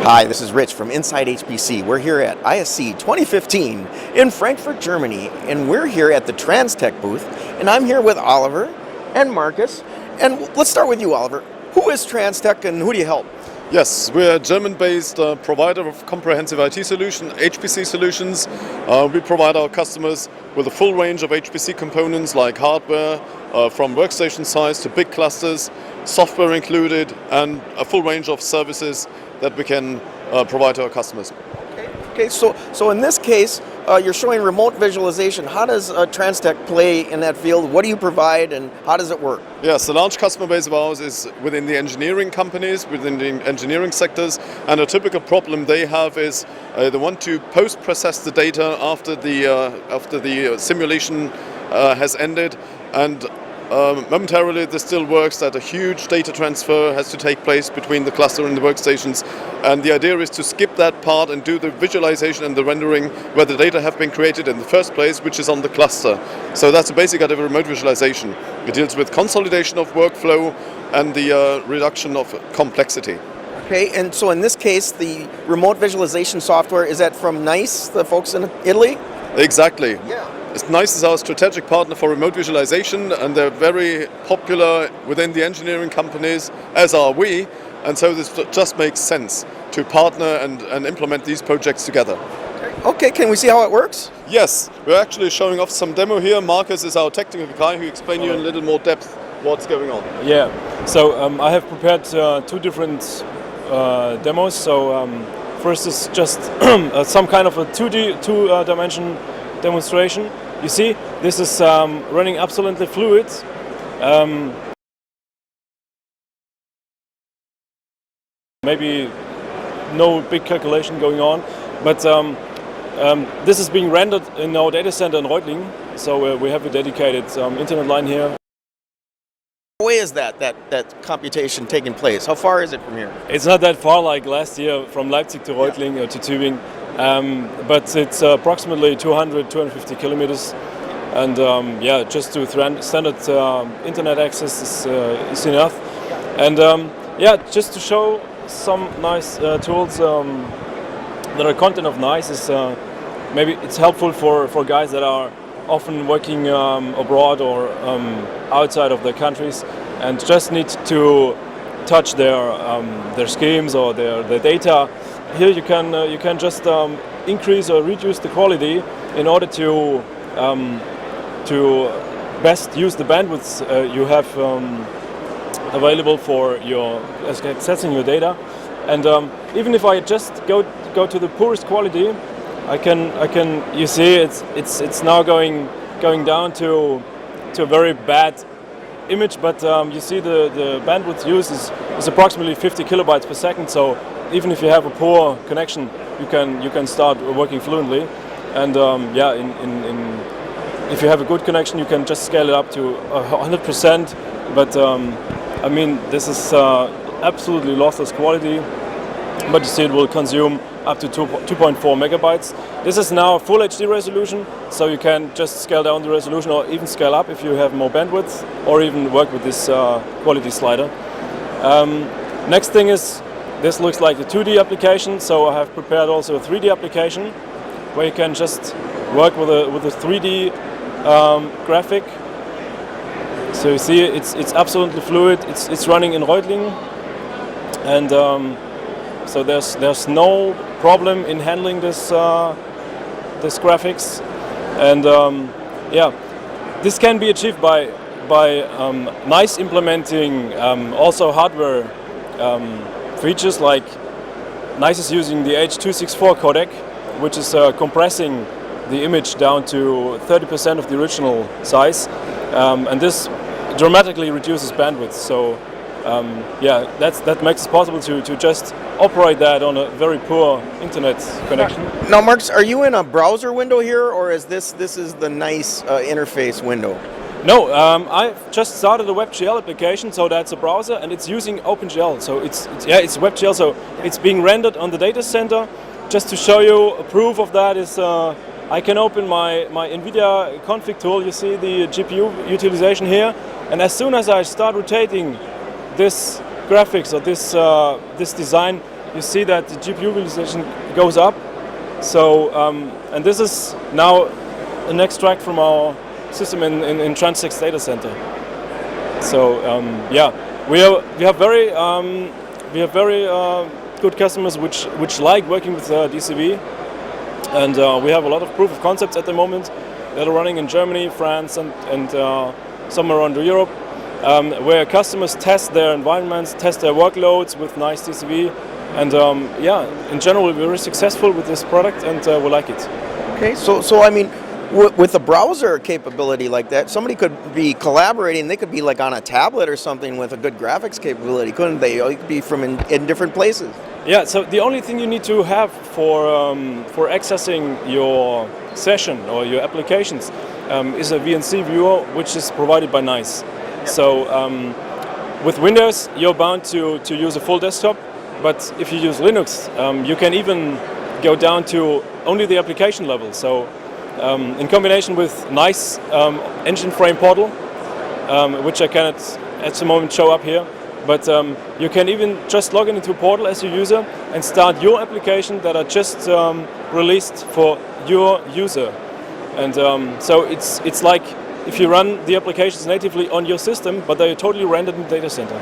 Hi, this is Rich from InsideHPC. We're here at ISC 2015 in Frankfurt, Germany, and we're here at the Transtec booth, and I'm here with Oliver and Marcus. And let's start with you, Oliver. Who is Transtec and who do you help? Yes, we're a German-based provider of comprehensive IT solution, HPC solutions. We provide our customers with a full range of HPC components like hardware, from workstation size to big clusters, software included, and a full range of services that we can provide to our customers. Okay, so in this case, you're showing remote visualization. How does Transtec play in that field? What do you provide and how does it work? Yes, the large customer base of ours is within the engineering companies, within the engineering sectors, and a typical problem they have is they want to post-process the data after the simulation has ended, and momentarily this still works that a huge data transfer has to take place between the cluster and the workstations, and the idea is to skip that part and do the visualization and the rendering where the data have been created in the first place, which is on the cluster. So that's the basic idea of remote visualization. It deals with consolidation of workflow and the reduction of complexity. Okay, and so in this case, the remote visualization software, is that from NICE, the folks in Italy? Exactly. Yeah. NICE is our strategic partner for remote visualization, and they're very popular within the engineering companies, as are we, and so this just makes sense to partner and implement these projects together. Okay, can we see how it works? Yes, we're actually showing off some demo here. Marcus is our technical guy who explains you in a little more depth what's going on. Yeah, so I have prepared two different demos. So first is just some kind of a two-dimension demonstration. You see, this is running absolutely fluid. Maybe no big calculation going on, but this is being rendered in our data center in Reutlingen. So we have a dedicated internet line here. How is that computation taking place? How far is it from here? It's not that far, like last year from Leipzig to Reutlingen to Tübingen. But it's approximately 250 kilometers, and yeah, just to standard internet access is enough. And yeah, just to show some nice tools that are content of NICE is maybe it's helpful for guys that are often working abroad or outside of their countries and just need to touch their schemes or their data. Here you can just increase or reduce the quality in order to best use the bandwidth you have available for your accessing your data. And even if I just go to the poorest quality, I can you see it's now going down to a very bad image, but you see the bandwidth used is approximately 50 kilobytes per second. So even if you have a poor connection, you can start working fluently. And yeah, if you have a good connection, you can just scale it up to 100%. But I mean, this is absolutely lossless quality. But you see, it will consume up to 2.4 megabytes. This is now full HD resolution, so you can just scale down the resolution or even scale up if you have more bandwidth, or even work with this quality slider. Next thing is, this looks like a 2D application, so I have prepared also a 3D application where you can just work with a 3D graphic. So you see, it's absolutely fluid. It's running in Reutlingen, and so there's no problem in handling this graphics, and yeah, this can be achieved by NICE implementing also hardware features, like NICE is using the H.264 codec, which is compressing the image down to 30% of the original size, and this dramatically reduces bandwidth. So yeah, that makes it possible to just operate that on a very poor internet connection. Now, Marcus, are you in a browser window here, or is this is the NICE interface window? No, I've just started a WebGL application, so that's a browser, and it's using OpenGL. So it's WebGL, so it's being rendered on the data center. Just to show you a proof of that is I can open my NVIDIA config tool. You see the GPU utilization here, and as soon as I start rotating this graphics or this design, you see that the GPU utilization goes up. So, and this is now an extract from our system in Transtec's data center. So, yeah, we have very good customers which like working with DCV, and we have a lot of proof of concepts at the moment that are running in Germany, France, and somewhere around Europe, where customers test their environments, test their workloads with nice DCV, and yeah, in general we're very successful with this product, and we like it. Okay, so I mean, with a browser capability like that, somebody could be collaborating. They could be like on a tablet or something with a good graphics capability, couldn't they? Or you could be from in different places. Yeah. So the only thing you need to have for accessing your session or your applications is a VNC viewer, which is provided by NICE. So with Windows, you're bound to use a full desktop. But if you use Linux, you can even go down to only the application level. So in combination with NICE engine frame portal, which I cannot at the moment show up here, but you can even just log into Portal as your user and start your application that are just released for your user. And so it's like if you run the applications natively on your system, but they're totally rendered in the data center.